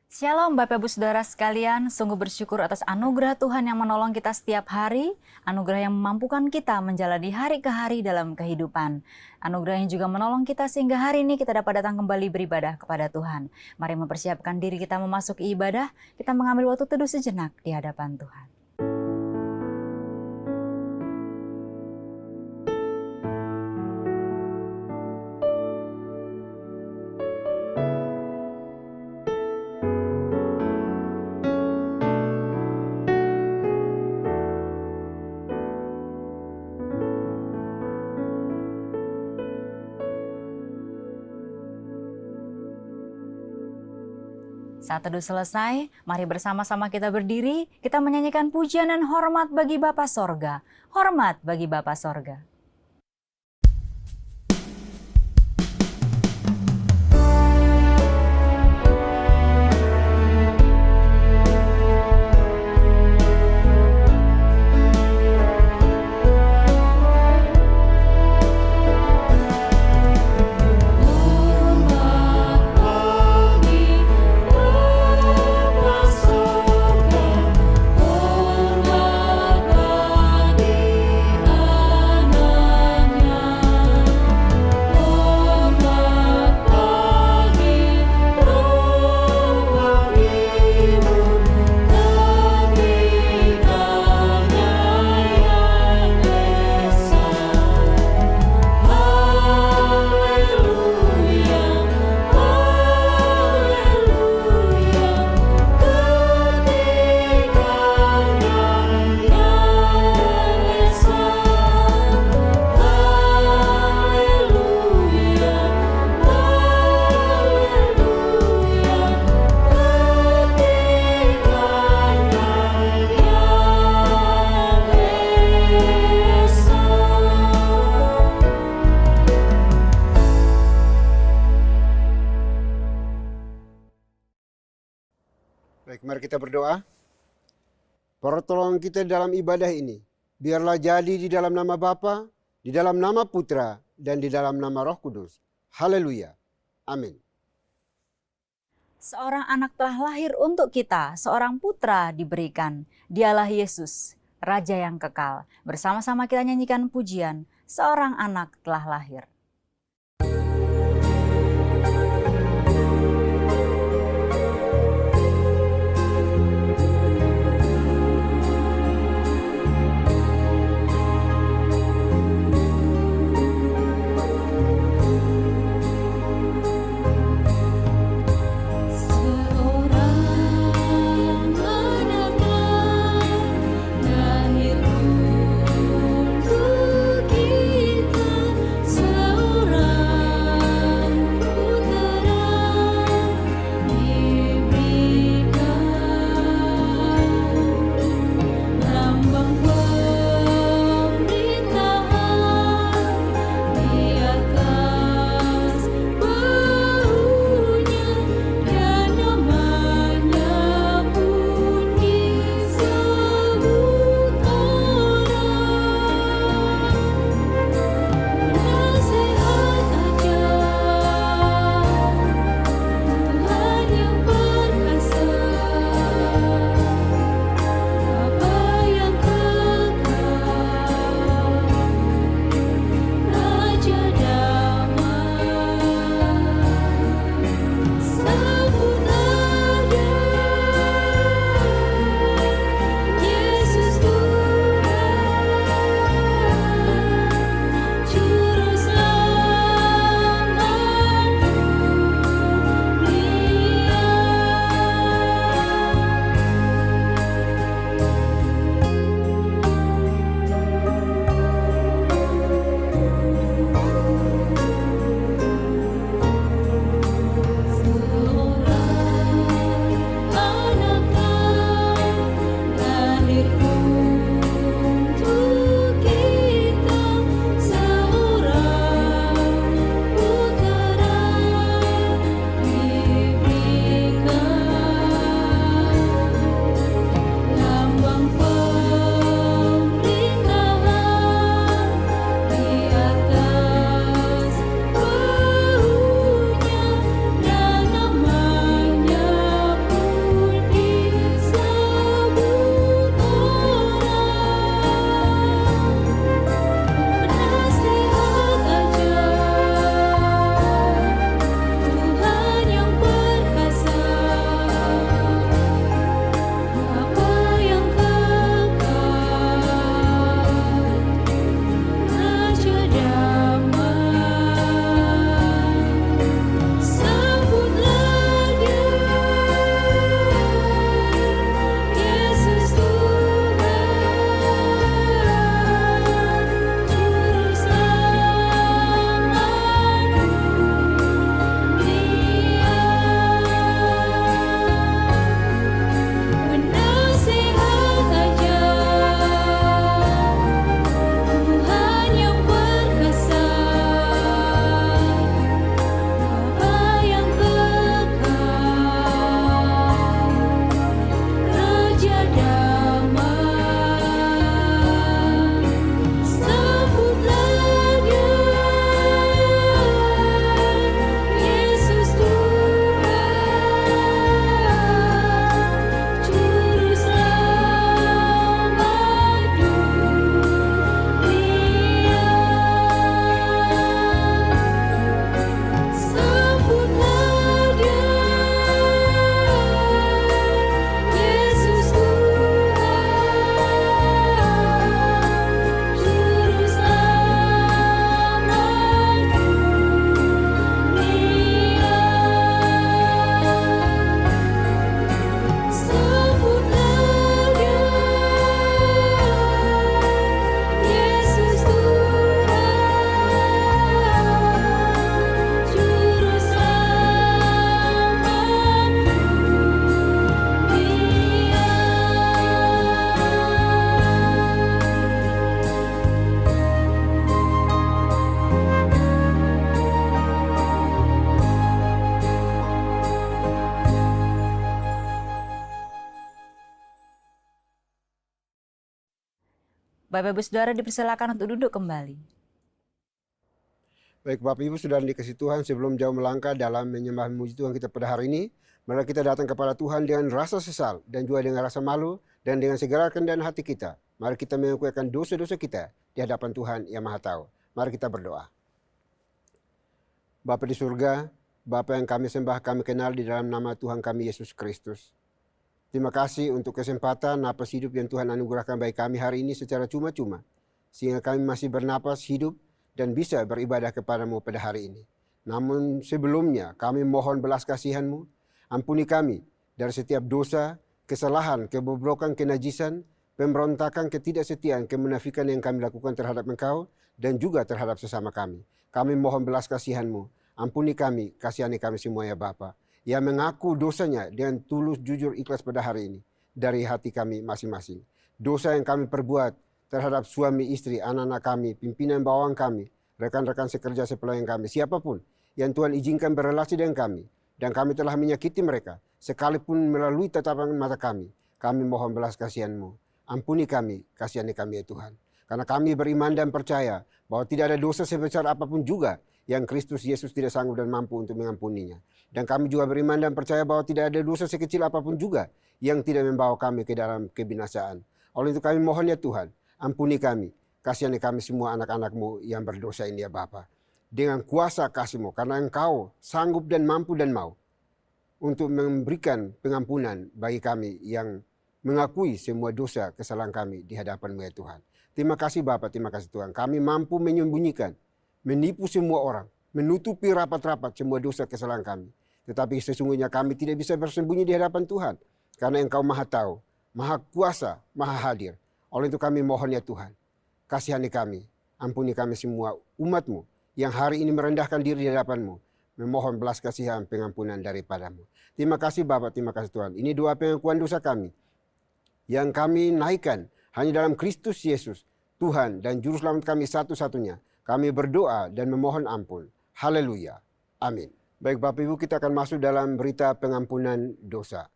Shalom Bapak Ibu Saudara sekalian, sungguh bersyukur atas anugerah Tuhan yang menolong kita setiap hari, anugerah yang memampukan kita menjalani hari ke hari dalam kehidupan. Anugerah yang juga menolong kita sehingga hari ini kita dapat datang kembali beribadah kepada Tuhan. Mari mempersiapkan diri kita memasuki ibadah, kita mengambil waktu teduh sejenak di hadapan Tuhan. Saat teduh selesai, mari bersama-sama kita berdiri, kita menyanyikan pujian dan hormat bagi Bapa Sorga. Hormat bagi Bapa Sorga. Baik, mari kita berdoa. Pertolongan kita dalam ibadah ini, biarlah jadi di dalam nama Bapa, di dalam nama Putra, dan di dalam nama Roh Kudus. Haleluya. Amin. Seorang anak telah lahir untuk kita, seorang putra diberikan. Dialah Yesus, Raja yang kekal. Bersama-sama kita nyanyikan pujian, seorang anak telah lahir. Lahir untuk kita. Bapak Ibu Saudara dipersilakan untuk duduk kembali. Baik Bapak Ibu Saudara dikasih Tuhan, sebelum jauh melangkah dalam menyembah memuji Tuhan kita pada hari ini, mari kita datang kepada Tuhan dengan rasa sesal dan juga dengan rasa malu dan dengan segala kerendahan hati kita. Mari kita mengakui akan dosa-dosa kita di hadapan Tuhan yang Maha Tahu. Mari kita berdoa. Bapa di surga, Bapa yang kami sembah, kami kenal di dalam nama Tuhan kami Yesus Kristus. Terima kasih untuk kesempatan napas hidup yang Tuhan anugerahkan bagi kami hari ini secara cuma-cuma. Sehingga kami masih bernapas hidup dan bisa beribadah kepadamu pada hari ini. Namun sebelumnya kami mohon belas kasihan-Mu. Ampuni kami dari setiap dosa, kesalahan, kebobrokan, kenajisan, pemberontakan, ketidaksetiaan, kemunafikan yang kami lakukan terhadap Engkau dan juga terhadap sesama kami. Kami mohon belas kasihan-Mu. Ampuni kami, kasihani kami semua ya Bapa. Yang mengaku dosanya dengan tulus, jujur, ikhlas pada hari ini dari hati kami masing-masing. Dosa yang kami perbuat terhadap suami, istri, anak-anak kami, pimpinan bawang kami, rekan-rekan sekerja sepelayan kami, siapapun yang Tuhan izinkan berrelasi dengan kami, dan kami telah menyakiti mereka, sekalipun melalui tatapan mata kami mohon belas kasihan-Mu. Ampuni kami, kasihani kami ya Tuhan. Karena kami beriman dan percaya bahwa tidak ada dosa sebesar apapun juga yang Kristus Yesus tidak sanggup dan mampu untuk mengampuninya. Dan kami juga beriman dan percaya bahwa tidak ada dosa sekecil apapun juga yang tidak membawa kami ke dalam kebinasaan. Oleh itu kami mohon ya Tuhan, ampuni kami, kasihani kami semua anak-anak-Mu yang berdosa ini ya Bapa. Dengan kuasa kasih-Mu, karena Engkau sanggup dan mampu dan mau untuk memberikan pengampunan bagi kami yang mengakui semua dosa kesalahan kami di hadapan-Mu ya Tuhan. Terima kasih Bapa, terima kasih Tuhan. Kami mampu menyembunyikan, menipu semua orang, menutupi rapat-rapat semua dosa kesalahan kami. Tetapi sesungguhnya kami tidak bisa bersembunyi di hadapan Tuhan. Karena Engkau Maha Tahu, Maha Kuasa, Maha Hadir. Oleh itu kami mohon ya Tuhan, kasihani kami, ampuni kami semua umat-Mu yang hari ini merendahkan diri di hadapan-Mu. Memohon belas kasihan pengampunan daripada-Mu. Terima kasih Bapa, terima kasih Tuhan. Ini doa pengakuan dosa kami yang kami naikkan hanya dalam Kristus Yesus, Tuhan dan Juru Selamat kami satu-satunya. Kami berdoa dan memohon ampun. Haleluya. Amin. Baik Bapak Ibu, kita akan masuk dalam berita pengampunan dosa.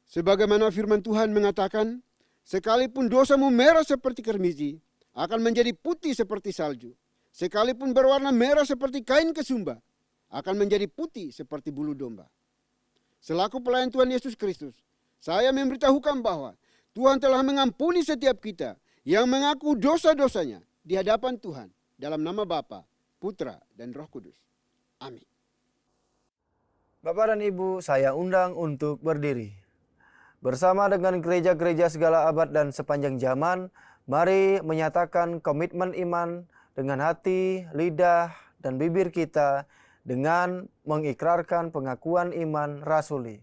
Sebagaimana firman Tuhan mengatakan, sekalipun dosamu merah seperti kermiji, akan menjadi putih seperti salju. Sekalipun berwarna merah seperti kain kesumba, akan menjadi putih seperti bulu domba. Selaku pelayan Tuhan Yesus Kristus, saya memberitahukan bahwa Tuhan telah mengampuni setiap kita yang mengaku dosa-dosanya di hadapan Tuhan dalam nama Bapa, Putra, dan Roh Kudus. Amin. Bapak dan Ibu, saya undang untuk berdiri. Bersama dengan gereja-gereja segala abad dan sepanjang zaman, mari menyatakan komitmen iman dengan hati, lidah, dan bibir kita dengan mengikrarkan pengakuan iman rasuli.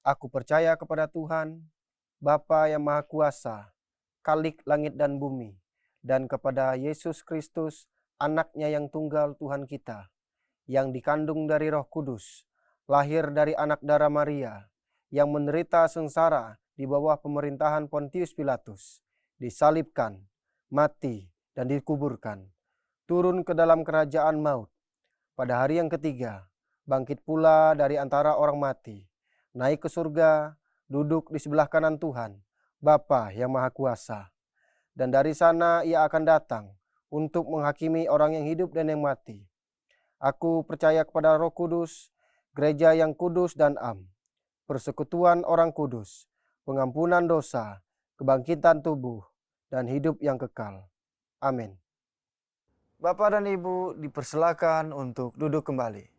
Aku percaya kepada Tuhan, Bapa yang Maha Kuasa, Khalik langit dan bumi, dan kepada Yesus Kristus, Anak-Nya yang tunggal Tuhan kita, yang dikandung dari Roh Kudus, lahir dari anak darah Maria, yang menderita sengsara di bawah pemerintahan Pontius Pilatus, disalibkan, mati, dan dikuburkan, turun ke dalam kerajaan maut. Pada hari yang ketiga, bangkit pula dari antara orang mati, naik ke surga, duduk di sebelah kanan Tuhan, Bapa yang Maha Kuasa. Dan dari sana ia akan datang untuk menghakimi orang yang hidup dan yang mati. Aku percaya kepada Roh Kudus, gereja yang kudus dan am, persekutuan orang kudus, pengampunan dosa, kebangkitan tubuh, dan hidup yang kekal. Amin. Bapak dan Ibu dipersilakan untuk duduk kembali.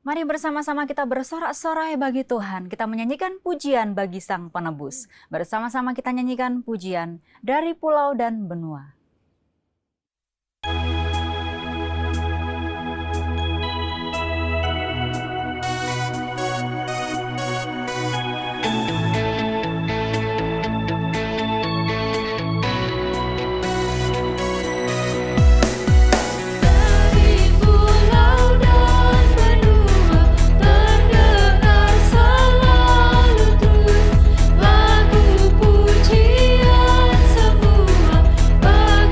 Mari bersama-sama kita bersorak-sorai bagi Tuhan. Kita menyanyikan pujian bagi Sang Penebus. Bersama-sama kita nyanyikan pujian dari pulau dan benua. Pujian semua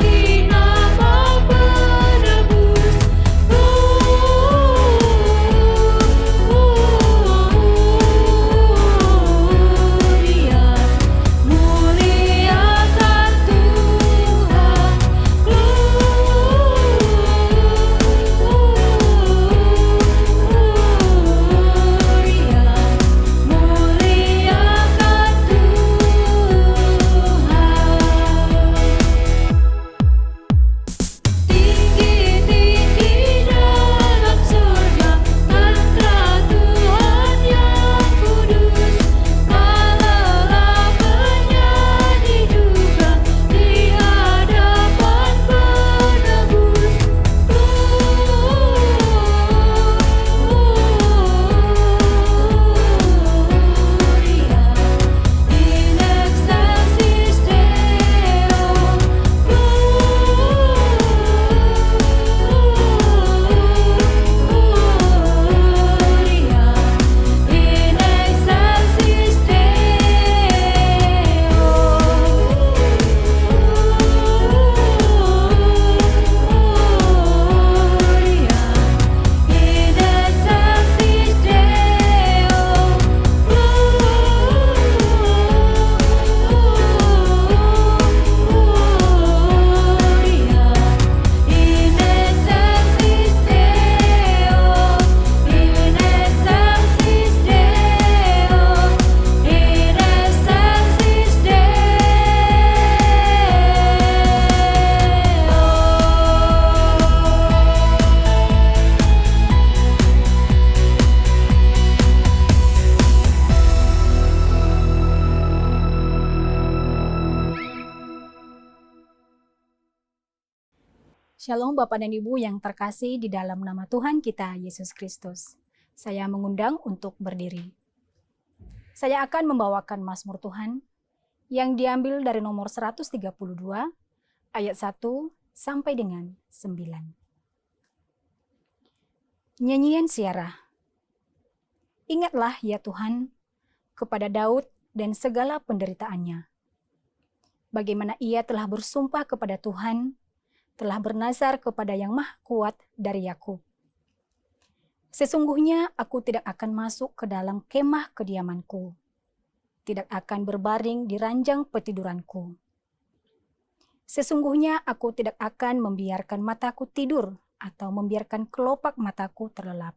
Shalom Bapak dan Ibu yang terkasih di dalam nama Tuhan kita Yesus Kristus. Saya mengundang untuk berdiri. Saya akan membawakan Mazmur Tuhan yang diambil dari nomor 132 ayat 1 sampai dengan 9. Nyanyian Siarah. Ingatlah ya Tuhan kepada Daud dan segala penderitaannya. Bagaimana ia telah bersumpah kepada Tuhan, telah bernazar kepada Yang Maha Kuat dari Yakub. Sesungguhnya aku tidak akan masuk ke dalam kemah kediamanku, tidak akan berbaring di ranjang petiduranku. Sesungguhnya aku tidak akan membiarkan mataku tidur atau membiarkan kelopak mataku terlelap,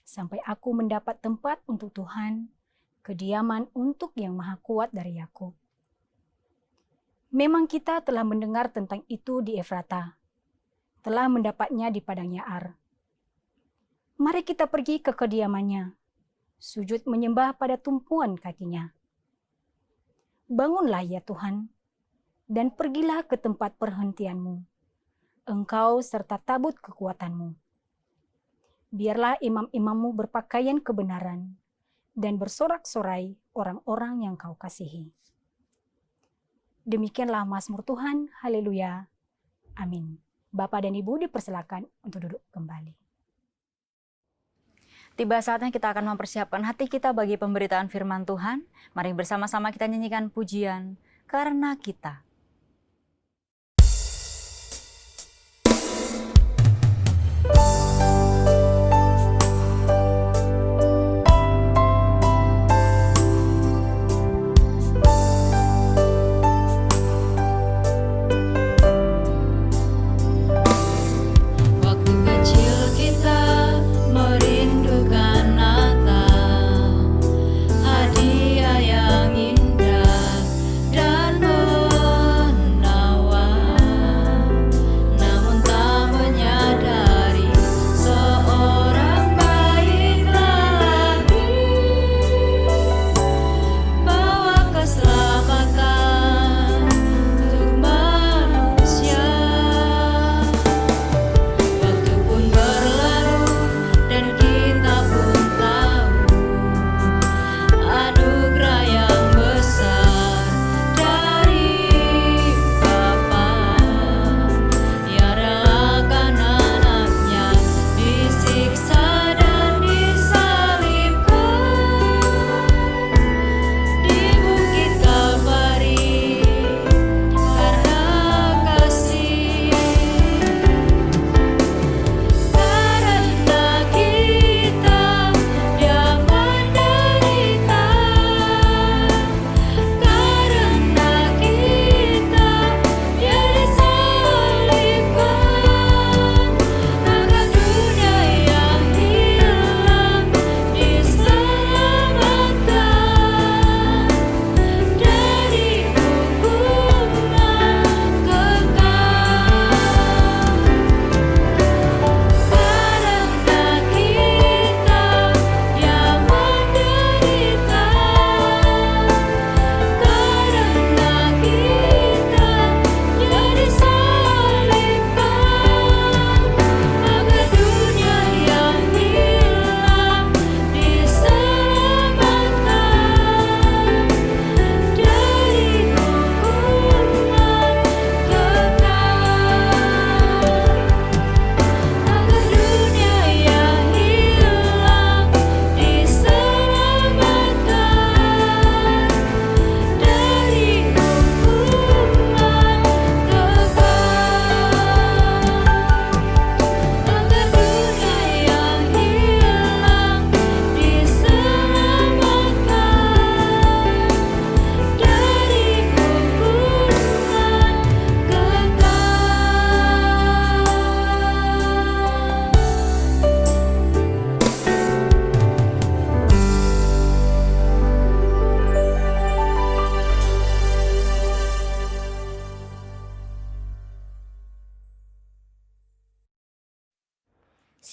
sampai aku mendapat tempat untuk Tuhan, kediaman untuk Yang Maha Kuat dari Yakub. Memang kita telah mendengar tentang itu di Efrata, telah mendapatnya di padang Yaar. Mari kita pergi ke kediamannya, sujud menyembah pada tumpuan kakinya. Bangunlah ya Tuhan, dan pergilah ke tempat perhentianmu, engkau serta tabut kekuatanmu. Biarlah imam-imammu berpakaian kebenaran, dan bersorak-sorai orang-orang yang kau kasihi. Demikianlah Mazmur Tuhan, haleluya, amin. Bapak dan Ibu dipersilakan untuk duduk kembali. Tiba saatnya kita akan mempersiapkan hati kita bagi pemberitaan firman Tuhan. Mari bersama-sama kita nyanyikan pujian Karena Kita.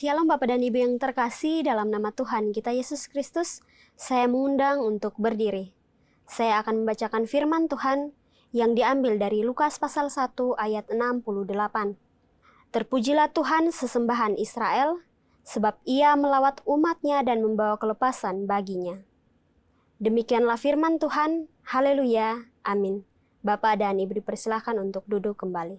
Shalom Bapak dan Ibu yang terkasih dalam nama Tuhan kita Yesus Kristus, saya mengundang untuk berdiri. Saya akan membacakan firman Tuhan yang diambil dari Lukas pasal 1 ayat 68. Terpujilah Tuhan sesembahan Israel, sebab ia melawat umatnya dan membawa kelepasan baginya. Demikianlah firman Tuhan, haleluya, amin. Bapak dan Ibu dipersilahkan untuk duduk kembali.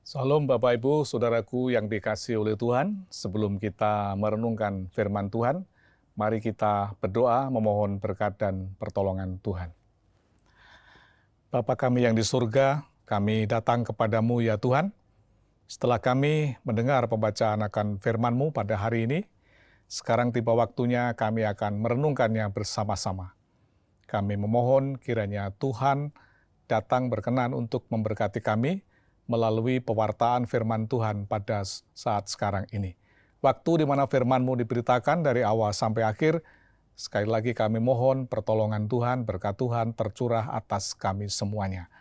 Salam Bapak Ibu, Saudaraku yang dikasihi oleh Tuhan. Sebelum kita merenungkan firman Tuhan, mari kita berdoa memohon berkat dan pertolongan Tuhan. Bapa kami yang di surga, kami datang kepadamu ya Tuhan. Setelah kami mendengar pembacaan akan firman-Mu pada hari ini, sekarang tiba waktunya kami akan merenungkannya bersama-sama. Kami memohon kiranya Tuhan datang berkenan untuk memberkati kami melalui pewartaan firman Tuhan pada saat sekarang ini. Waktu di mana firman-Mu diberitakan dari awal sampai akhir, sekali lagi kami mohon pertolongan Tuhan, berkat Tuhan tercurah atas kami semuanya.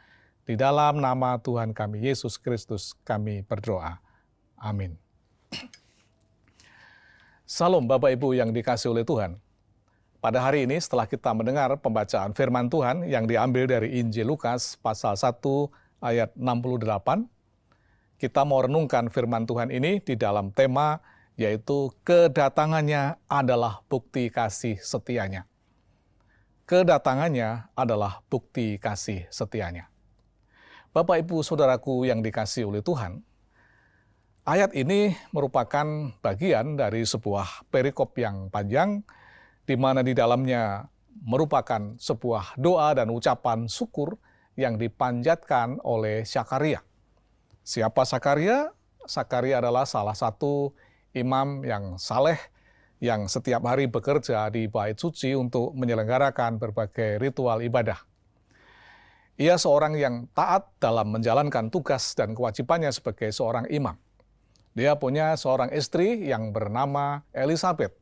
Di dalam nama Tuhan kami, Yesus Kristus, kami berdoa. Amin. Salam Bapak Ibu yang dikasihi oleh Tuhan. Pada hari ini setelah kita mendengar pembacaan firman Tuhan yang diambil dari Injil Lukas pasal 1 ayat 68, kita mau renungkan firman Tuhan ini di dalam tema yaitu kedatangannya adalah bukti kasih setianya. Kedatangannya adalah bukti kasih setianya. Bapak Ibu Saudaraku yang dikasihi oleh Tuhan, ayat ini merupakan bagian dari sebuah perikop yang panjang, di mana di dalamnya merupakan sebuah doa dan ucapan syukur yang dipanjatkan oleh Sakaria. Siapa Sakaria? Sakaria adalah salah satu imam yang saleh, yang setiap hari bekerja di Bait Suci untuk menyelenggarakan berbagai ritual ibadah. Ia seorang yang taat dalam menjalankan tugas dan kewajibannya sebagai seorang imam. Dia punya seorang istri yang bernama Elisabet.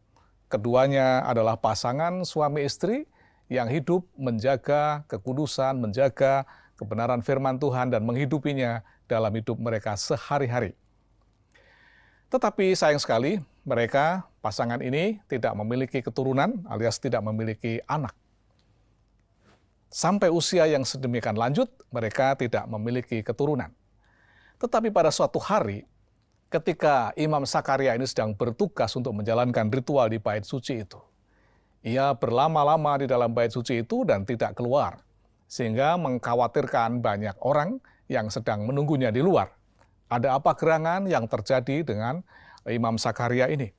Keduanya adalah pasangan suami istri yang hidup menjaga kekudusan, menjaga kebenaran firman Tuhan dan menghidupinya dalam hidup mereka sehari-hari. Tetapi sayang sekali, mereka, pasangan ini tidak memiliki keturunan alias tidak memiliki anak. Sampai usia yang sedemikian lanjut, mereka tidak memiliki keturunan. Tetapi pada suatu hari, ketika Imam Sakaria ini sedang bertugas untuk menjalankan ritual di Bait Suci itu, ia berlama-lama di dalam Bait Suci itu dan tidak keluar, sehingga mengkhawatirkan banyak orang yang sedang menunggunya di luar. Ada apa gerangan yang terjadi dengan Imam Sakaria ini?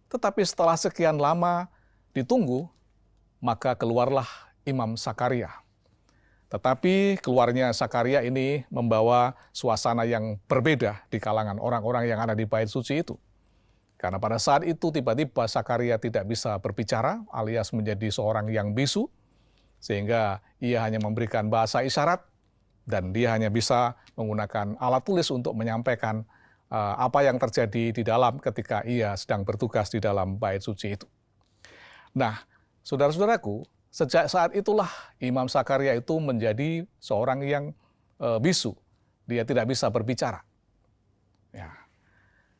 Tetapi setelah sekian lama ditunggu, maka keluarlah Imam Sakaria. Tetapi keluarnya Sakaria ini membawa suasana yang berbeda di kalangan orang-orang yang ada di Bait Suci itu. Karena pada saat itu tiba-tiba Sakaria tidak bisa berbicara alias menjadi seorang yang bisu, sehingga ia hanya memberikan bahasa isyarat dan dia hanya bisa menggunakan alat tulis untuk menyampaikan apa yang terjadi di dalam ketika ia sedang bertugas di dalam Bait Suci itu. Nah, saudara-saudaraku, sejak saat itulah Imam Sakaria itu menjadi seorang yang bisu. Dia tidak bisa berbicara. Ya.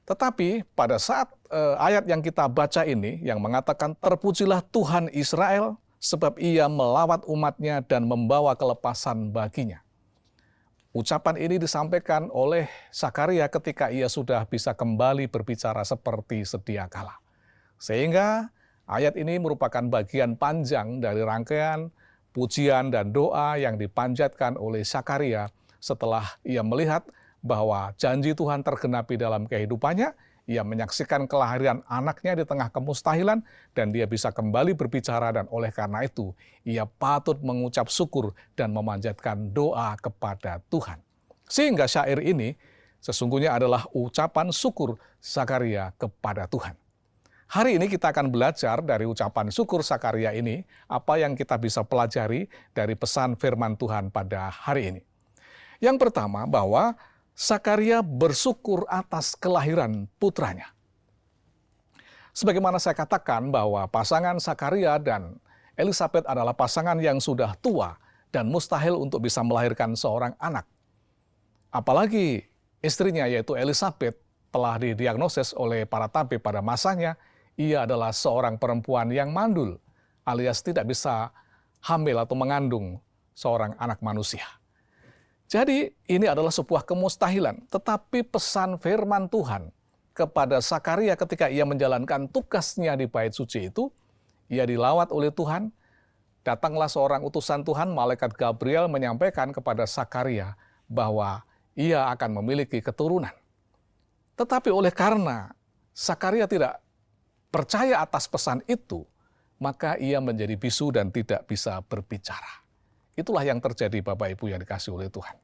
Tetapi pada saat ayat yang kita baca ini yang mengatakan terpujilah Tuhan Israel sebab ia melawat umatnya dan membawa kelepasan baginya. Ucapan ini disampaikan oleh Sakaria ketika ia sudah bisa kembali berbicara seperti sedia kala. Sehingga ayat ini merupakan bagian panjang dari rangkaian pujian dan doa yang dipanjatkan oleh Sakaria setelah ia melihat bahwa janji Tuhan tergenapi dalam kehidupannya, ia menyaksikan kelahiran anaknya di tengah kemustahilan, dan dia bisa kembali berbicara, dan oleh karena itu, ia patut mengucap syukur dan memanjatkan doa kepada Tuhan. Sehingga syair ini sesungguhnya adalah ucapan syukur Sakaria kepada Tuhan. Hari ini kita akan belajar dari ucapan syukur Sakaria ini, apa yang kita bisa pelajari dari pesan firman Tuhan pada hari ini. Yang pertama, bahwa Sakaria bersyukur atas kelahiran putranya. Sebagaimana saya katakan bahwa pasangan Sakaria dan Elisabet adalah pasangan yang sudah tua dan mustahil untuk bisa melahirkan seorang anak. Apalagi istrinya yaitu Elisabet telah didiagnosis oleh para tabib pada masanya, ia adalah seorang perempuan yang mandul alias tidak bisa hamil atau mengandung seorang anak manusia. Jadi ini adalah sebuah kemustahilan, tetapi pesan firman Tuhan kepada Sakaria ketika ia menjalankan tugasnya di bait suci itu, ia dilawat oleh Tuhan, datanglah seorang utusan Tuhan, malaikat Gabriel menyampaikan kepada Sakaria bahwa ia akan memiliki keturunan. Tetapi oleh karena Sakaria tidak percaya atas pesan itu, maka ia menjadi bisu dan tidak bisa berbicara. Itulah yang terjadi Bapak Ibu yang dikasihi oleh Tuhan.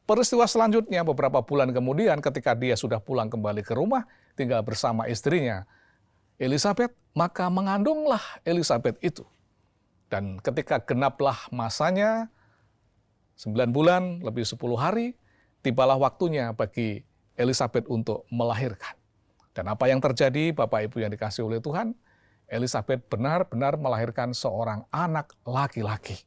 Peristiwa selanjutnya beberapa bulan kemudian ketika dia sudah pulang kembali ke rumah, tinggal bersama istrinya Elisabeth, maka mengandunglah Elisabeth itu. Dan ketika genaplah masanya, 9 bulan lebih 10 hari, tibalah waktunya bagi Elisabeth untuk melahirkan. Dan apa yang terjadi Bapak Ibu yang dikasihi oleh Tuhan, Elisabeth benar-benar melahirkan seorang anak laki-laki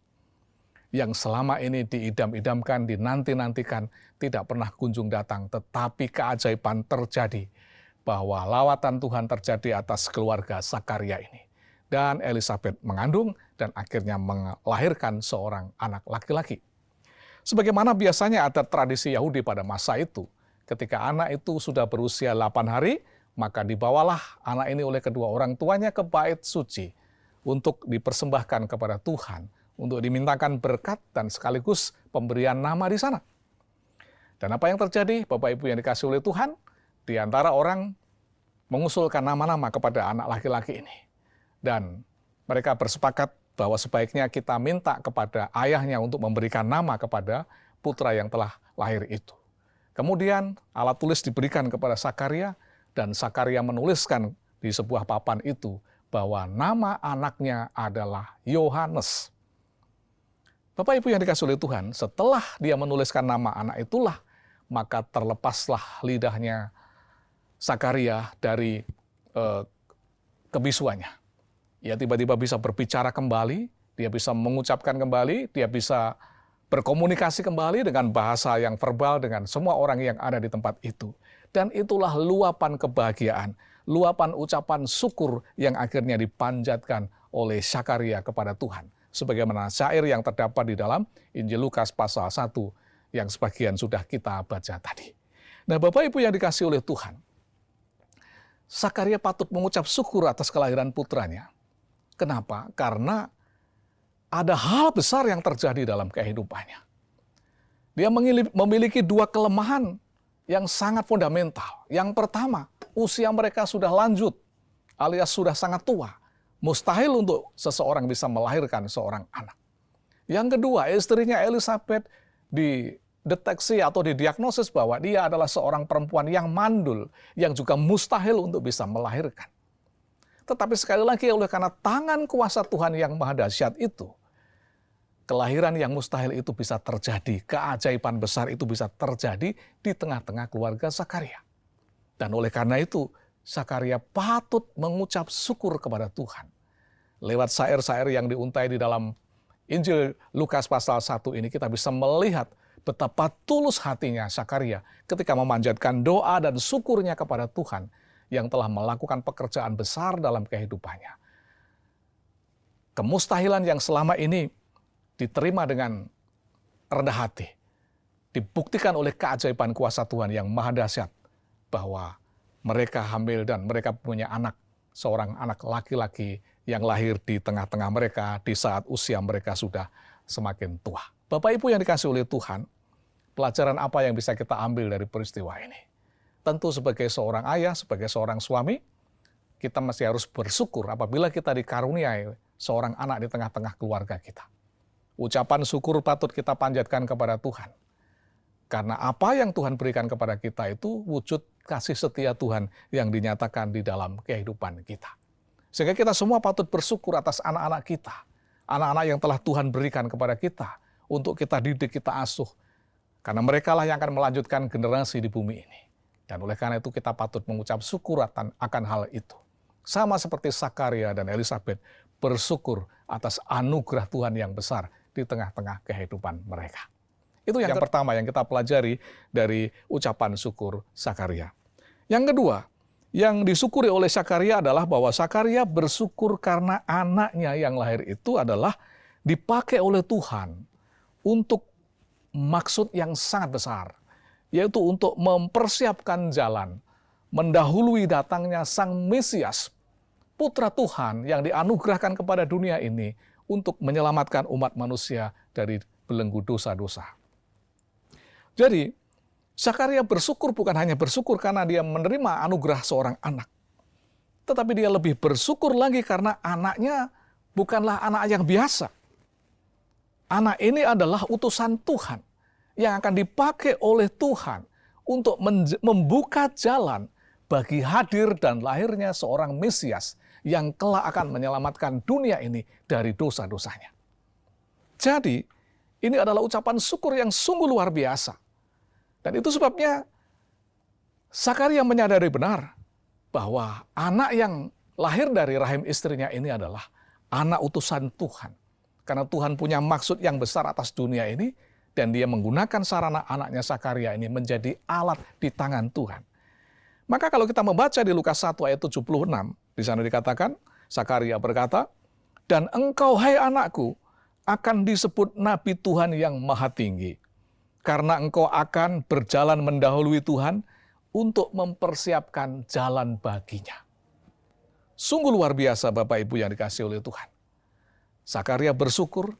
yang selama ini diidam-idamkan, dinanti-nantikan, tidak pernah kunjung datang, tetapi keajaiban terjadi bahwa lawatan Tuhan terjadi atas keluarga Sakaria ini. Dan Elisabeth mengandung dan akhirnya melahirkan seorang anak laki-laki. Sebagaimana biasanya ada tradisi Yahudi pada masa itu, ketika anak itu sudah berusia 8 hari, maka dibawalah anak ini oleh kedua orang tuanya ke bait suci untuk dipersembahkan kepada Tuhan, untuk dimintakan berkat dan sekaligus pemberian nama di sana. Dan apa yang terjadi, Bapak Ibu yang dikasihi oleh Tuhan, di antara orang mengusulkan nama-nama kepada anak laki-laki ini. Dan mereka bersepakat bahwa sebaiknya kita minta kepada ayahnya untuk memberikan nama kepada putra yang telah lahir itu. Kemudian alat tulis diberikan kepada Sakaria, dan Sakaria menuliskan di sebuah papan itu bahwa nama anaknya adalah Yohanes. Bapak Ibu yang dikasihi oleh Tuhan, setelah dia menuliskan nama anak itulah, maka terlepaslah lidahnya Sakaria dari kebisuannya. Ia tiba-tiba bisa berbicara kembali, dia bisa mengucapkan kembali, dia bisa berkomunikasi kembali dengan bahasa yang verbal dengan semua orang yang ada di tempat itu. Dan itulah luapan kebahagiaan, luapan ucapan syukur yang akhirnya dipanjatkan oleh Sakaria kepada Tuhan. Sebagaimana syair yang terdapat di dalam Injil Lukas pasal 1 yang sebagian sudah kita baca tadi. Nah, Bapak Ibu yang dikasihi oleh Tuhan, Sakaria patut mengucap syukur atas kelahiran putranya. Kenapa? Karena ada hal besar yang terjadi dalam kehidupannya. Dia memiliki dua kelemahan yang sangat fundamental. Yang pertama, usia mereka sudah lanjut, alias sudah sangat tua. Mustahil untuk seseorang bisa melahirkan seorang anak. Yang kedua, istrinya Elisabeth dideteksi atau didiagnosis bahwa dia adalah seorang perempuan yang mandul, yang juga mustahil untuk bisa melahirkan. Tetapi sekali lagi oleh karena tangan kuasa Tuhan yang maha dahsyat itu, kelahiran yang mustahil itu bisa terjadi, keajaiban besar itu bisa terjadi di tengah-tengah keluarga Sakaria. Dan oleh karena itu, Sakaria patut mengucap syukur kepada Tuhan. Lewat syair-syair yang diuntai di dalam Injil Lukas pasal 1 ini, kita bisa melihat betapa tulus hatinya Sakaria ketika memanjatkan doa dan syukurnya kepada Tuhan yang telah melakukan pekerjaan besar dalam kehidupannya. Kemustahilan yang selama ini diterima dengan rendah hati, dibuktikan oleh keajaiban kuasa Tuhan yang maha dahsyat, bahwa mereka hamil dan mereka punya anak, seorang anak laki-laki yang lahir di tengah-tengah mereka di saat usia mereka sudah semakin tua. Bapak Ibu yang dikasihi oleh Tuhan, pelajaran apa yang bisa kita ambil dari peristiwa ini? Tentu sebagai seorang ayah, sebagai seorang suami, kita masih harus bersyukur apabila kita dikaruniai seorang anak di tengah-tengah keluarga kita. Ucapan syukur patut kita panjatkan kepada Tuhan. Karena apa yang Tuhan berikan kepada kita itu wujud kasih setia Tuhan yang dinyatakan di dalam kehidupan kita. Sehingga kita semua patut bersyukur atas anak-anak kita. Anak-anak yang telah Tuhan berikan kepada kita untuk kita didik, kita asuh. Karena mereka lah yang akan melanjutkan generasi di bumi ini. Dan oleh karena itu kita patut mengucap syukur akan hal itu. Sama seperti Sakaria dan Elisabeth bersyukur atas anugerah Tuhan yang besar di tengah-tengah kehidupan mereka. Itu yang pertama yang kita pelajari dari ucapan syukur Sakaria. Yang kedua, yang disyukuri oleh Sakaria adalah bahwa Sakaria bersyukur karena anaknya yang lahir itu adalah dipakai oleh Tuhan untuk maksud yang sangat besar, yaitu untuk mempersiapkan jalan, mendahului datangnya Sang Mesias, Putra Tuhan yang dianugerahkan kepada dunia ini untuk menyelamatkan umat manusia dari belenggu dosa-dosa. Jadi, Zakaria bersyukur bukan hanya bersyukur karena dia menerima anugerah seorang anak, tetapi dia lebih bersyukur lagi karena anaknya bukanlah anak yang biasa. Anak ini adalah utusan Tuhan yang akan dipakai oleh Tuhan untuk membuka jalan bagi hadir dan lahirnya seorang Mesias yang kelak akan menyelamatkan dunia ini dari dosa-dosanya. Jadi, ini adalah ucapan syukur yang sungguh luar biasa. Dan itu sebabnya Zakaria menyadari benar bahwa anak yang lahir dari rahim istrinya ini adalah anak utusan Tuhan. Karena Tuhan punya maksud yang besar atas dunia ini, dan dia menggunakan sarana anaknya Zakaria ini menjadi alat di tangan Tuhan. Maka kalau kita membaca di Lukas 1 ayat 76, di sana dikatakan, Zakaria berkata, "Dan engkau, hai anakku, akan disebut Nabi Tuhan yang Maha Tinggi, karena engkau akan berjalan mendahului Tuhan untuk mempersiapkan jalan baginya." Sungguh luar biasa Bapak Ibu yang dikasihi oleh Tuhan. Zakaria bersyukur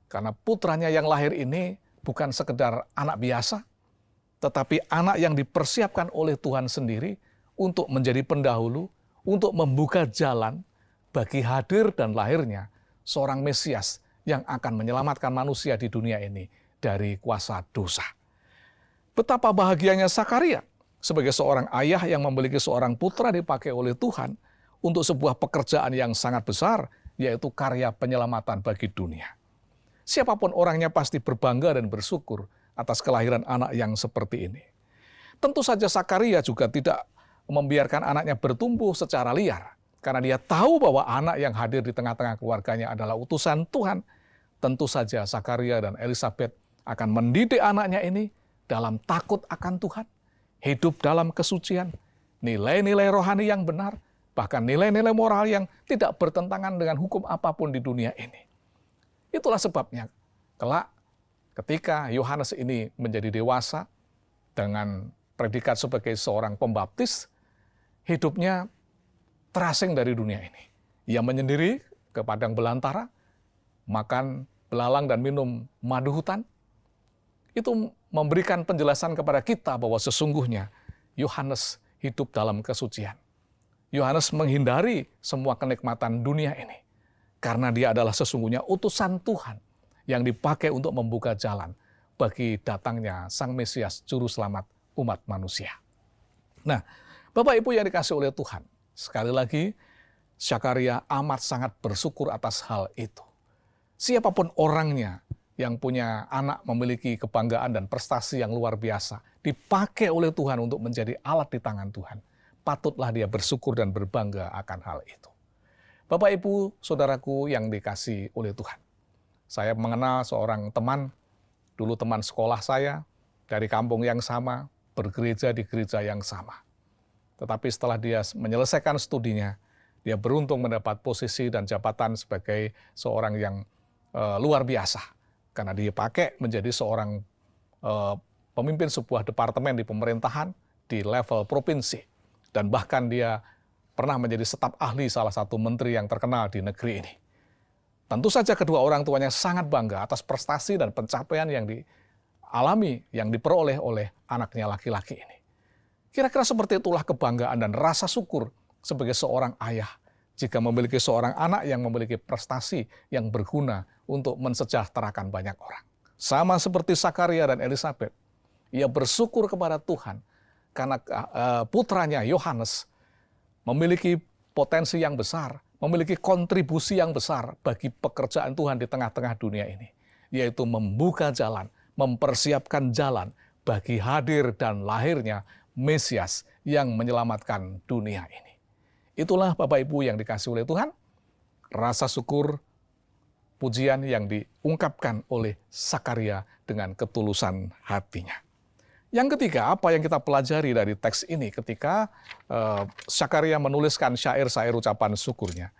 karena putranya yang lahir ini bukan sekedar anak biasa, tetapi anak yang dipersiapkan oleh Tuhan sendiri untuk menjadi pendahulu, untuk membuka jalan bagi hadir dan lahirnya seorang Mesias yang akan menyelamatkan manusia di dunia ini dari kuasa dosa. Betapa bahagianya Zakaria sebagai seorang ayah yang memiliki seorang putra dipakai oleh Tuhan untuk sebuah pekerjaan yang sangat besar, yaitu karya penyelamatan bagi dunia. Siapapun orangnya pasti berbangga dan bersyukur atas kelahiran anak yang seperti ini. Tentu saja Zakaria juga tidak membiarkan anaknya bertumbuh secara liar, karena dia tahu bahwa anak yang hadir di tengah-tengah keluarganya adalah utusan Tuhan. Tentu saja Zakaria dan Elisabet akan mendidik anaknya ini dalam takut akan Tuhan, hidup dalam kesucian, nilai-nilai rohani yang benar, bahkan nilai-nilai moral yang tidak bertentangan dengan hukum apapun di dunia ini. Itulah sebabnya kelak ketika Yohanes ini menjadi dewasa dengan predikat sebagai seorang pembaptis, hidupnya terasing dari dunia ini. Ia menyendiri ke padang belantara, makan belalang dan minum madu hutan. Itu memberikan penjelasan kepada kita bahwa sesungguhnya Yohanes hidup dalam kesucian. Yohanes menghindari semua kenikmatan dunia ini, karena dia adalah sesungguhnya utusan Tuhan yang dipakai untuk membuka jalan bagi datangnya Sang Mesias, Juru Selamat umat manusia. Nah, Bapak Ibu yang dikasihi oleh Tuhan, sekali lagi, Zakaria amat sangat bersyukur atas hal itu. Siapapun orangnya yang punya anak memiliki kebanggaan dan prestasi yang luar biasa, dipakai oleh Tuhan untuk menjadi alat di tangan Tuhan, patutlah dia bersyukur dan berbangga akan hal itu. Bapak Ibu, saudaraku yang dikasihi oleh Tuhan. Saya mengenal seorang teman, dulu teman sekolah saya, dari kampung yang sama, bergereja di gereja yang sama. Tetapi setelah dia menyelesaikan studinya, dia beruntung mendapat posisi dan jabatan sebagai seorang yang luar biasa. Karena dia pakai menjadi seorang pemimpin sebuah departemen di pemerintahan di level provinsi. Dan bahkan dia pernah menjadi staf ahli salah satu menteri yang terkenal di negeri ini. Tentu saja kedua orang tuanya sangat bangga atas prestasi dan pencapaian yang dialami, yang diperoleh oleh anaknya laki-laki ini. Kira-kira seperti itulah kebanggaan dan rasa syukur sebagai seorang ayah jika memiliki seorang anak yang memiliki prestasi yang berguna untuk mensejahterakan banyak orang. Sama seperti Zakaria dan Elisabet, ia bersyukur kepada Tuhan karena putranya Yohanes memiliki potensi yang besar, memiliki kontribusi yang besar bagi pekerjaan Tuhan di tengah-tengah dunia ini, yaitu membuka jalan, mempersiapkan jalan bagi hadir dan lahirnya Mesias yang menyelamatkan dunia ini. Itulah Bapak Ibu yang dikasihi oleh Tuhan, rasa syukur, pujian yang diungkapkan oleh Zakaria dengan ketulusan hatinya. Yang ketiga, apa yang kita pelajari dari teks ini ketika Zakaria menuliskan syair-syair ucapan syukurnya.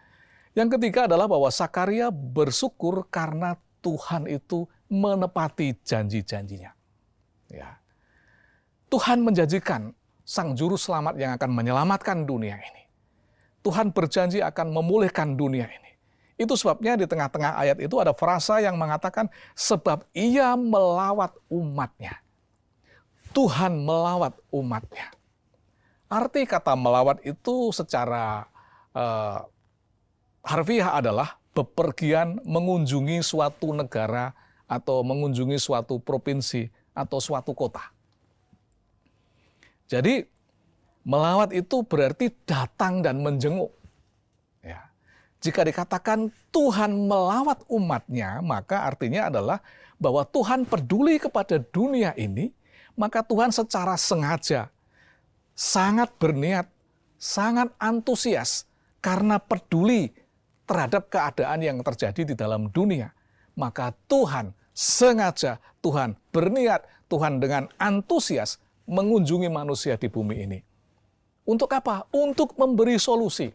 Yang ketiga adalah bahwa Zakaria bersyukur karena Tuhan itu menepati janji-janjinya. Ya. Tuhan menjanjikan Sang Juru Selamat yang akan menyelamatkan dunia ini. Tuhan berjanji akan memulihkan dunia ini. Itu sebabnya di tengah-tengah ayat itu ada frasa yang mengatakan, sebab ia melawat umatnya. Tuhan melawat umatnya. Arti kata melawat itu secara harfiah adalah bepergian mengunjungi suatu negara atau mengunjungi suatu provinsi atau suatu kota. Jadi melawat itu berarti datang dan menjenguk. Ya. Jika dikatakan Tuhan melawat umatnya, maka artinya adalah bahwa Tuhan peduli kepada dunia ini, maka Tuhan secara sengaja, sangat berniat, sangat antusias karena peduli terhadap keadaan yang terjadi di dalam dunia. Maka Tuhan sengaja, Tuhan berniat, Tuhan dengan antusias mengunjungi manusia di bumi ini. Untuk apa? Untuk memberi solusi,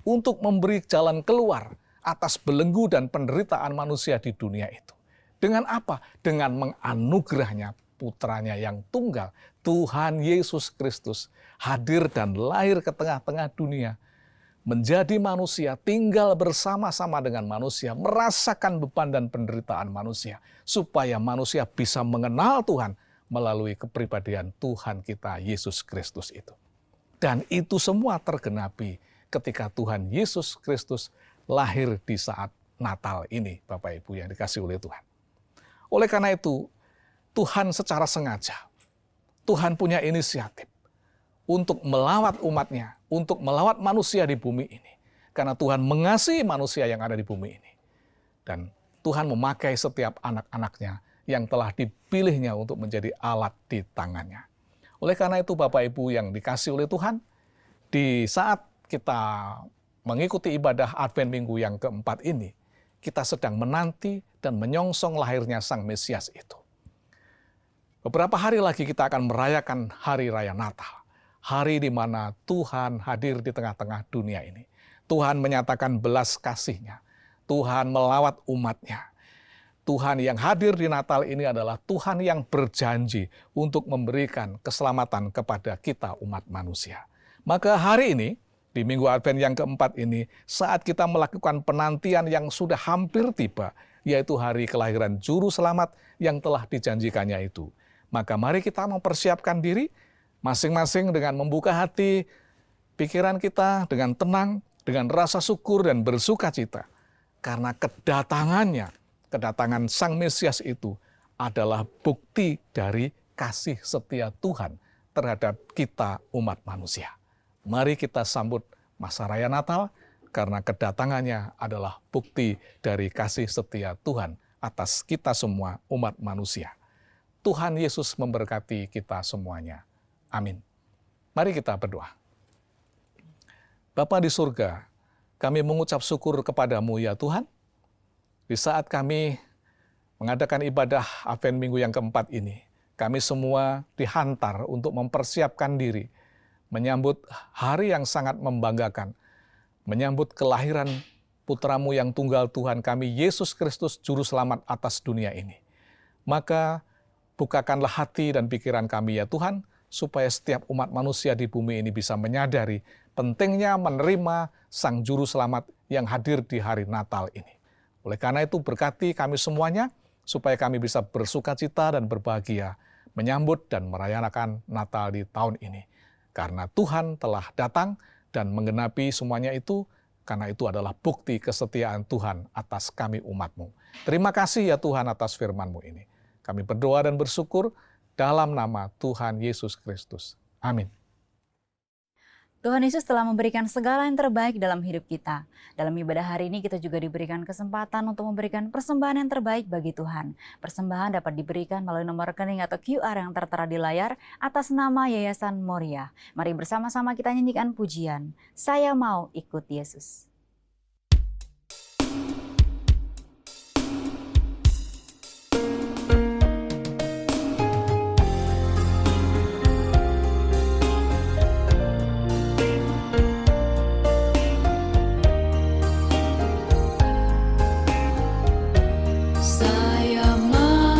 untuk memberi jalan keluar atas belenggu dan penderitaan manusia di dunia itu. Dengan apa? Dengan menganugerahnya putranya yang tunggal, Tuhan Yesus Kristus, hadir dan lahir ke tengah-tengah dunia, menjadi manusia, tinggal bersama-sama dengan manusia, merasakan beban dan penderitaan manusia, supaya manusia bisa mengenal Tuhan melalui kepribadian Tuhan kita Yesus Kristus itu. Dan itu semua tergenapi ketika Tuhan Yesus Kristus lahir di saat Natal ini, Bapak Ibu yang dikasihi oleh Tuhan. Oleh karena itu, Tuhan secara sengaja, Tuhan punya inisiatif untuk melawat umatnya, untuk melawat manusia di bumi ini. Karena Tuhan mengasihi manusia yang ada di bumi ini. Dan Tuhan memakai setiap anak-anaknya yang telah dipilihnya untuk menjadi alat di tangannya. Oleh karena itu Bapak Ibu yang dikasihi oleh Tuhan, di saat kita mengikuti ibadah Advent Minggu yang keempat ini, kita sedang menanti dan menyongsong lahirnya Sang Mesias itu. Beberapa hari lagi kita akan merayakan Hari Raya Natal. Hari di mana Tuhan hadir di tengah-tengah dunia ini. Tuhan menyatakan belas kasih-Nya. Tuhan melawat umat-Nya. Tuhan yang hadir di Natal ini adalah Tuhan yang berjanji untuk memberikan keselamatan kepada kita umat manusia. Maka hari ini, di Minggu Advent yang keempat ini, saat kita melakukan penantian yang sudah hampir tiba, yaitu hari kelahiran Juru Selamat yang telah dijanjikannya itu. Maka mari kita mempersiapkan diri, masing-masing dengan membuka hati, pikiran kita dengan tenang, dengan rasa syukur dan bersukacita. Karena kedatangan Sang Mesias itu adalah bukti dari kasih setia Tuhan terhadap kita umat manusia. Mari kita sambut masa raya Natal karena kedatangannya adalah bukti dari kasih setia Tuhan atas kita semua umat manusia. Tuhan Yesus memberkati kita semuanya. Amin. Mari kita berdoa. Bapa di surga, kami mengucap syukur kepadamu ya Tuhan. Di saat kami mengadakan ibadah Advent Minggu yang keempat ini, kami semua dihantar untuk mempersiapkan diri, menyambut hari yang sangat membanggakan, menyambut kelahiran Putramu yang tunggal Tuhan kami, Yesus Kristus, Juru Selamat atas dunia ini. Maka bukakanlah hati dan pikiran kami ya Tuhan, supaya setiap umat manusia di bumi ini bisa menyadari pentingnya menerima Sang Juru Selamat yang hadir di hari Natal ini. Oleh karena itu berkati kami semuanya, supaya kami bisa bersukacita dan berbahagia, menyambut dan merayakan Natal di tahun ini. Karena Tuhan telah datang dan menggenapi semuanya itu, karena itu adalah bukti kesetiaan Tuhan atas kami umat-Mu. Terima kasih ya Tuhan atas firman-Mu ini. Kami berdoa dan bersyukur dalam nama Tuhan Yesus Kristus. Amin. Tuhan Yesus telah memberikan segala yang terbaik dalam hidup kita. Dalam ibadah hari ini kita juga diberikan kesempatan untuk memberikan persembahan yang terbaik bagi Tuhan. Persembahan dapat diberikan melalui nomor rekening atau QR yang tertera di layar atas nama Yayasan Moria. Mari bersama-sama kita nyanyikan pujian, Saya Mau Ikut Yesus. Saya mau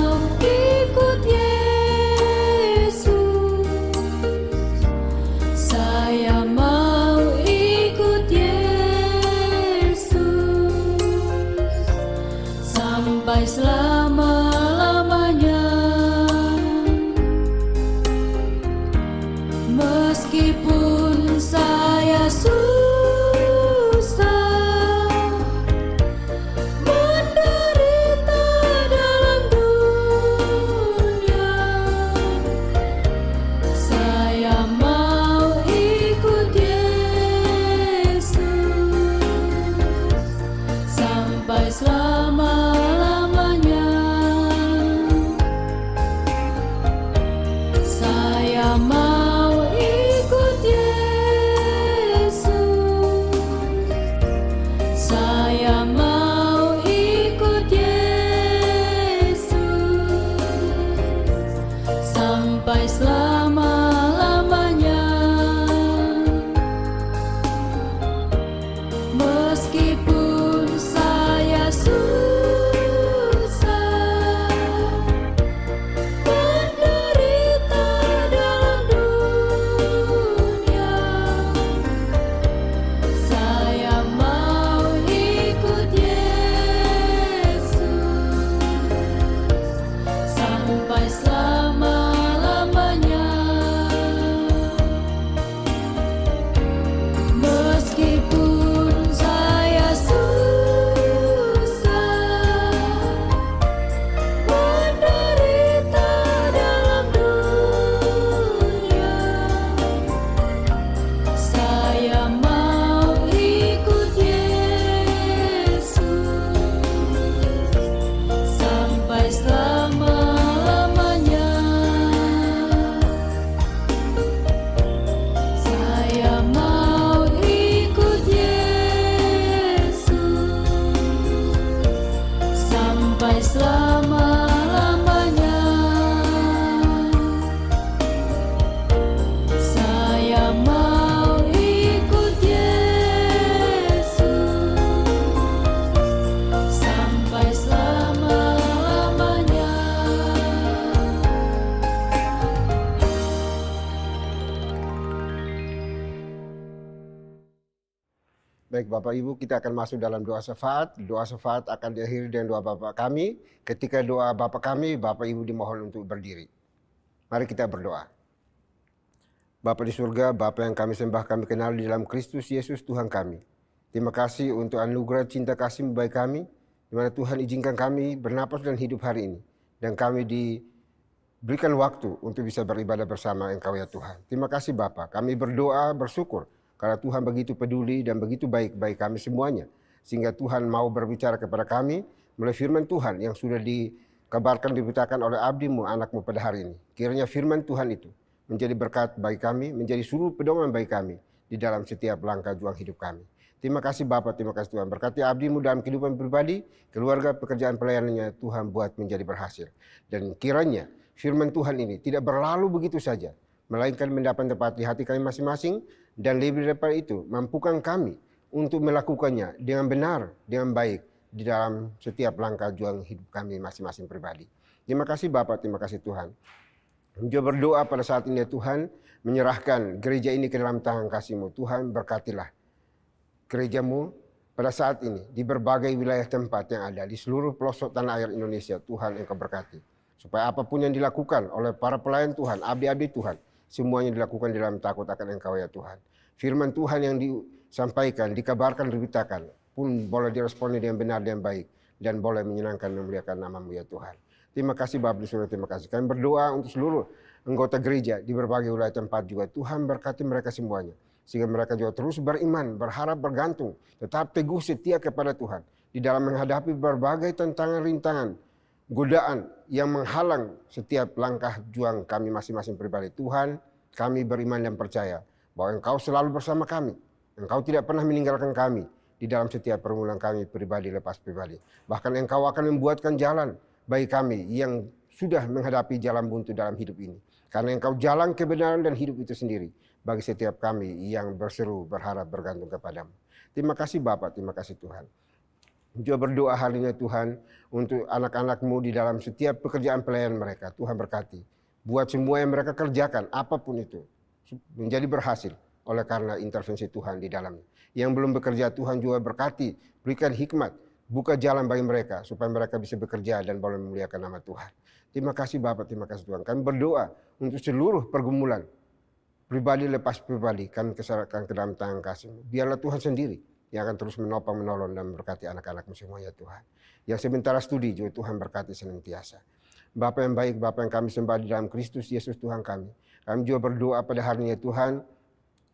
Baik Bapak Ibu, kita akan masuk dalam doa syafaat. Doa syafaat akan diakhiri dengan doa Bapak kami. Ketika doa Bapak kami, Bapak Ibu dimohon untuk berdiri. Mari kita berdoa. Bapa di surga, Bapa yang kami sembah, kami kenal di dalam Kristus Yesus Tuhan kami. Terima kasih untuk anugerah cinta kasih baik kami, di mana Tuhan izinkan kami bernapas dan hidup hari ini. Dan kami diberikan waktu untuk bisa beribadah bersama Engkau ya Tuhan. Terima kasih Bapa, kami berdoa, bersyukur, karena Tuhan begitu peduli dan begitu baik bagi kami semuanya. Sehingga Tuhan mau berbicara kepada kami melalui firman Tuhan yang sudah dikabarkan, diberitakan oleh abdi-Mu, anak-Mu pada hari ini. Kiranya firman Tuhan itu menjadi berkat bagi kami, menjadi suluh pedoman bagi kami di dalam setiap langkah juang hidup kami. Terima kasih Bapa, terima kasih Tuhan. Berkati abdi-Mu dalam kehidupan pribadi, keluarga, pekerjaan pelayanannya, Tuhan buat menjadi berhasil. Dan kiranya firman Tuhan ini tidak berlalu begitu saja, melainkan mendapat tempat di hati kami masing-masing, dan lebih daripada itu, mampukan kami untuk melakukannya dengan benar, dengan baik, di dalam setiap langkah juang hidup kami masing-masing pribadi. Terima kasih Bapa, terima kasih Tuhan. Juga berdoa pada saat ini ya Tuhan, menyerahkan gereja ini ke dalam tangan kasih-Mu. Tuhan berkatilah gereja-Mu pada saat ini di berbagai wilayah tempat yang ada di seluruh pelosok tanah air Indonesia. Tuhan Engkau berkati. Supaya apapun yang dilakukan oleh para pelayan Tuhan, abdi-abdi Tuhan, semuanya dilakukan dalam takut akan Engkau ya Tuhan. Firman Tuhan yang disampaikan, dikabarkan, diberitakan pun boleh diresponi dengan benar dan baik, dan boleh menyenangkan dan memuliakan nama-Mu ya Tuhan. Terima kasih Bapak di surga, terima kasih. Kami berdoa untuk seluruh anggota gereja di berbagai wilayah tempat juga. Tuhan berkati mereka semuanya. Sehingga mereka juga terus beriman, berharap, bergantung, tetap teguh setia kepada Tuhan. Di dalam menghadapi berbagai tantangan, rintangan, godaan yang menghalang setiap langkah juang kami masing-masing pribadi. Tuhan, kami beriman dan percaya bahwa Engkau selalu bersama kami. Engkau tidak pernah meninggalkan kami di dalam setiap permulaan kami pribadi lepas pribadi. Bahkan Engkau akan membuatkan jalan bagi kami yang sudah menghadapi jalan buntu dalam hidup ini. Karena Engkau jalan kebenaran dan hidup itu sendiri bagi setiap kami yang berseru, berharap, bergantung kepadamu. Terima kasih Bapak, terima kasih Tuhan. Juga berdoa hari ini Tuhan untuk anak-anak-Mu di dalam setiap pekerjaan pelayanan mereka. Tuhan berkati. Buat semua yang mereka kerjakan, apapun itu, menjadi berhasil oleh karena intervensi Tuhan di dalamnya. Yang belum bekerja Tuhan juga berkati, berikan hikmat, buka jalan bagi mereka supaya mereka bisa bekerja dan boleh memuliakan nama Tuhan. Terima kasih Bapak, terima kasih Tuhan. Kami berdoa untuk seluruh pergumulan pribadi lepas pribadi, kami keserahkan ke dalam tangan kasih-Mu. Biarlah Tuhan sendiri yang akan terus menopang, menolong dan berkati anak-anak-Mu semuanya Tuhan. Yang sementara studi juga Tuhan berkati senantiasa. Bapa yang baik, Bapa yang kami sembah di dalam Kristus Yesus Tuhan kami. Kami juga berdoa pada hari ini Tuhan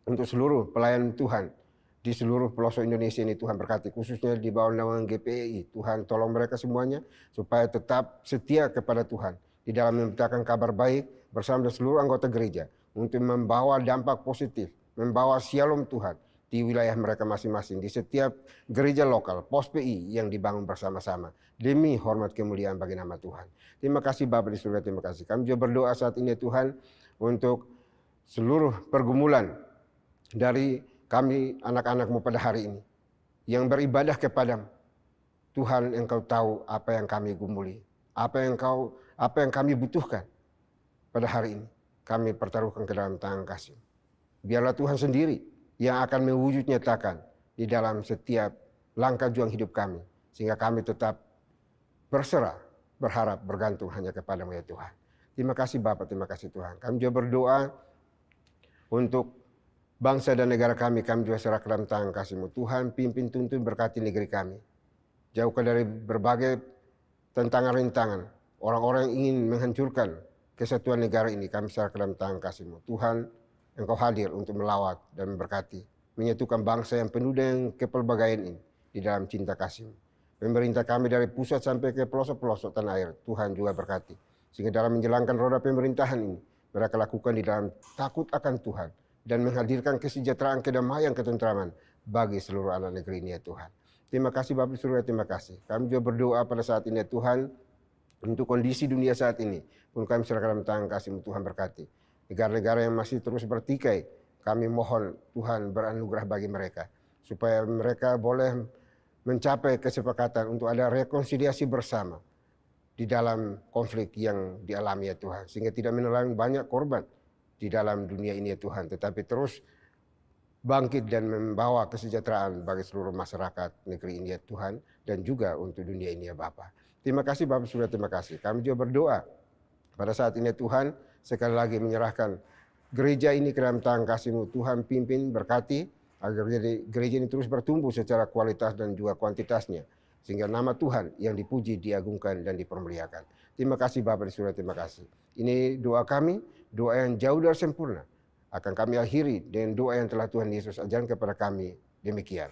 untuk seluruh pelayan Tuhan di seluruh pelosok Indonesia ini. Tuhan berkati, khususnya di bawah naungan GPI. Tuhan tolong mereka semuanya supaya tetap setia kepada Tuhan di dalam memberitakan kabar baik bersama dengan seluruh anggota gereja untuk membawa dampak positif, membawa shalom Tuhan di wilayah mereka masing-masing, di setiap gereja lokal, pos PI yang dibangun bersama-sama demi hormat kemuliaan bagi nama Tuhan. Terima kasih Bapa di surga, terima kasih. Kami juga berdoa saat ini Tuhan untuk seluruh pergumulan dari kami anak-anak-Mu pada hari ini yang beribadah kepadamu. Tuhan, Engkau tahu apa yang kami gumuli, apa yang kami butuhkan pada hari ini. Kami pertaruhkan ke dalam tangan kasih. Biarlah Tuhan sendiri yang akan mewujud nyatakan di dalam setiap langkah juang hidup kami, sehingga kami tetap berserah, berharap, bergantung hanya kepadamu ya Tuhan. Terima kasih Bapak, terima kasih Tuhan. Kami juga berdoa untuk bangsa dan negara kami juga serah ke dalam tangan kasih-Mu. Tuhan, pimpin, tuntun, berkati negeri kami. Jauhkan dari berbagai tantangan rintangan, orang-orang yang ingin menghancurkan kesatuan negara ini, kami serah ke dalam tangan kasih-Mu. Tuhan, Engkau hadir untuk melawat dan memberkati, menyatukan bangsa yang penuh dengan kepelbagaian ini di dalam cinta kasih-Mu. Pemerintah kami dari pusat sampai ke pelosok-pelosok tanah air, Tuhan juga berkati. Sehingga dalam menjalankan roda pemerintahan ini, mereka lakukan di dalam takut akan Tuhan dan menghadirkan kesejahteraan, kedamaian, ketentraman bagi seluruh anak negeri ini ya Tuhan. Terima kasih Bapa di surga, terima kasih. Kami juga berdoa pada saat ini ya Tuhan, untuk kondisi dunia saat ini pun kami serahkan dalam tangan kasih-Mu. Tuhan berkati. Negara-negara yang masih terus bertikai, kami mohon Tuhan beranugerah bagi mereka, supaya mereka boleh mencapai kesepakatan untuk ada rekonsiliasi bersama di dalam konflik yang dialami ya Tuhan. Sehingga tidak menelan banyak korban di dalam dunia ini ya Tuhan, tetapi terus bangkit dan membawa kesejahteraan bagi seluruh masyarakat negeri ini ya Tuhan, dan juga untuk dunia ini ya Bapa. Terima kasih Bapak Surya, terima kasih. Kami juga berdoa pada saat ini ya Tuhan, sekali lagi menyerahkan gereja ini ke dalam tangan kasih-Mu. Tuhan pimpin, berkati, agar gereja ini terus bertumbuh secara kualitas dan juga kuantitasnya. Sehingga nama Tuhan yang dipuji, diagungkan, dan dipermuliakan. Terima kasih Bapak di surga, terima kasih. Ini doa kami, doa yang jauh dari sempurna. Akan kami akhiri dengan doa yang telah Tuhan Yesus ajarkan kepada kami. Demikian.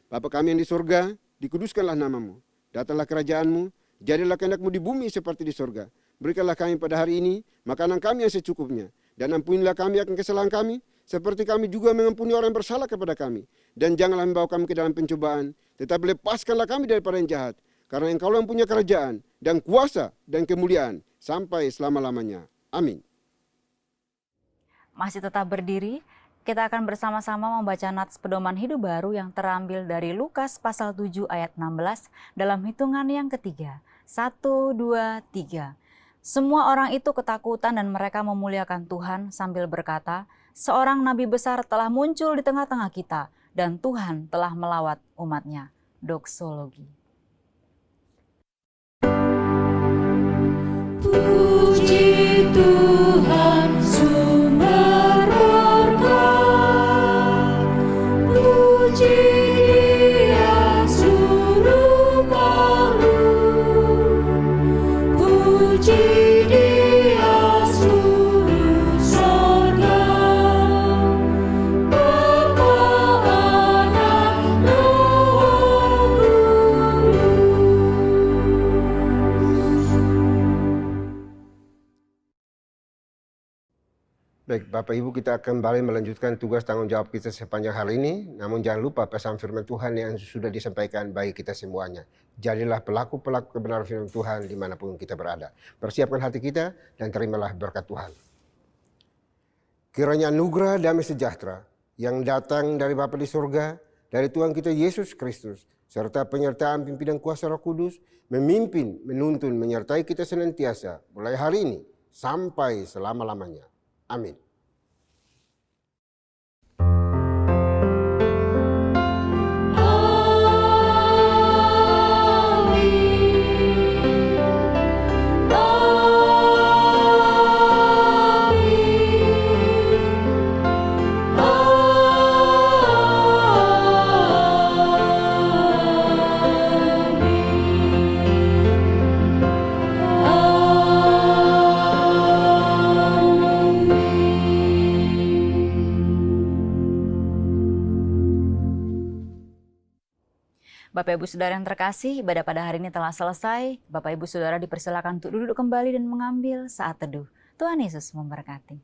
Bapa kami yang di surga, dikuduskanlah nama-Mu. Datanglah kerajaan-Mu, jadilah kehendak-Mu di bumi seperti di surga. Berikanlah kami pada hari ini makanan kami yang secukupnya. Dan ampunilah kami akan kesalahan kami, seperti kami juga mengampuni orang yang bersalah kepada kami. Dan janganlah membawa kami ke dalam pencobaan, tetapi lepaskanlah kami daripada yang jahat. Karena Engkau yang punya kerajaan, dan kuasa, dan kemuliaan, sampai selama-lamanya. Amin. Masih tetap berdiri, kita akan bersama-sama membaca nats pedoman hidup baru yang terambil dari Lukas pasal 7 ayat 16 dalam hitungan yang ketiga. 1, 2, 3. Semua orang itu ketakutan dan mereka memuliakan Tuhan sambil berkata, seorang nabi besar telah muncul di tengah-tengah kita dan Tuhan telah melawat umatnya. Doksologi. Puji Tuhan sumber berkah, puji Dia suruh makhluk, puji Dia suruh sorga, Bapa, Anak, Roh Kudus. Baik, Bapak Ibu, kita kembali melanjutkan tugas tanggung jawab kita sepanjang hari ini. Namun jangan lupa pesan firman Tuhan yang sudah disampaikan bagi kita semuanya. Jadilah pelaku-pelaku kebenaran firman Tuhan dimanapun kita berada. Persiapkan hati kita dan terimalah berkat Tuhan. Kiranya anugerah damai sejahtera yang datang dari Bapa di surga, dari Tuhan kita Yesus Kristus, serta penyertaan pimpinan kuasa Roh Kudus, memimpin, menuntun, menyertai kita senantiasa, mulai hari ini sampai selama-lamanya. Amin. Bapak Ibu Saudara yang terkasih, ibadah pada hari ini telah selesai. Bapak Ibu Saudara dipersilakan untuk duduk kembali dan mengambil saat teduh. Tuhan Yesus memberkati.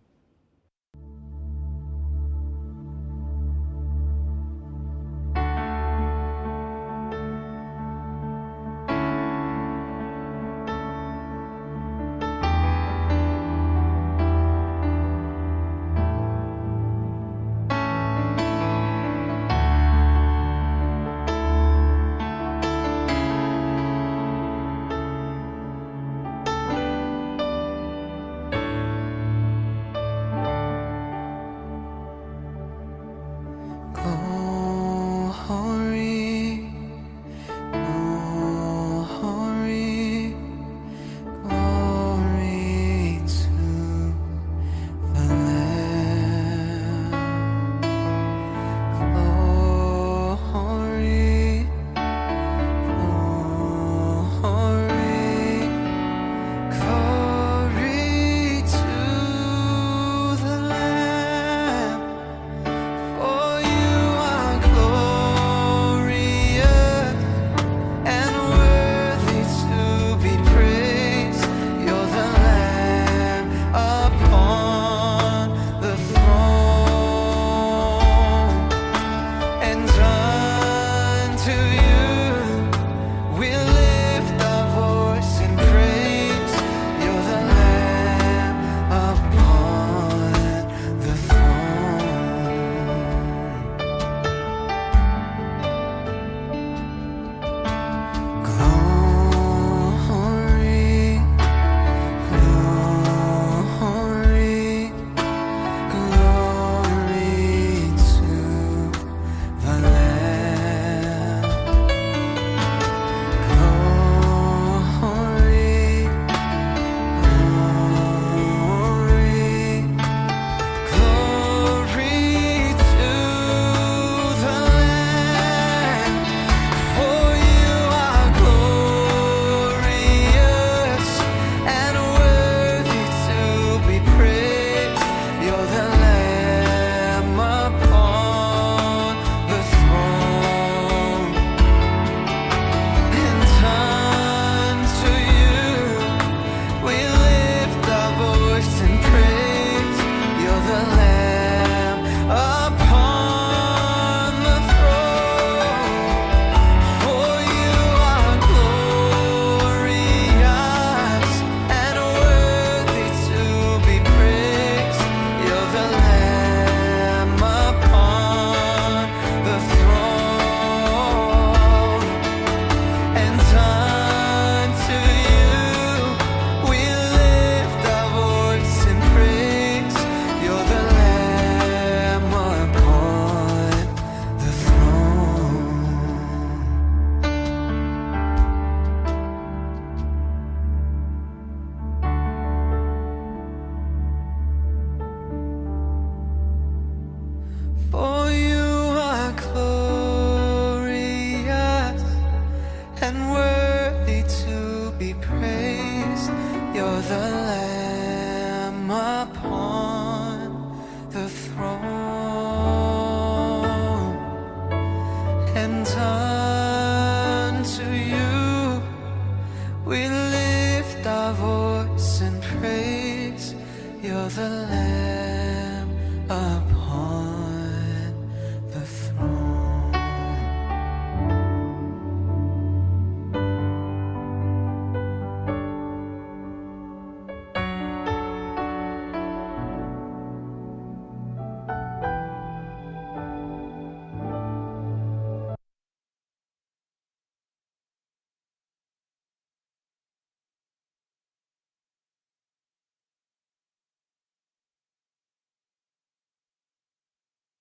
and time.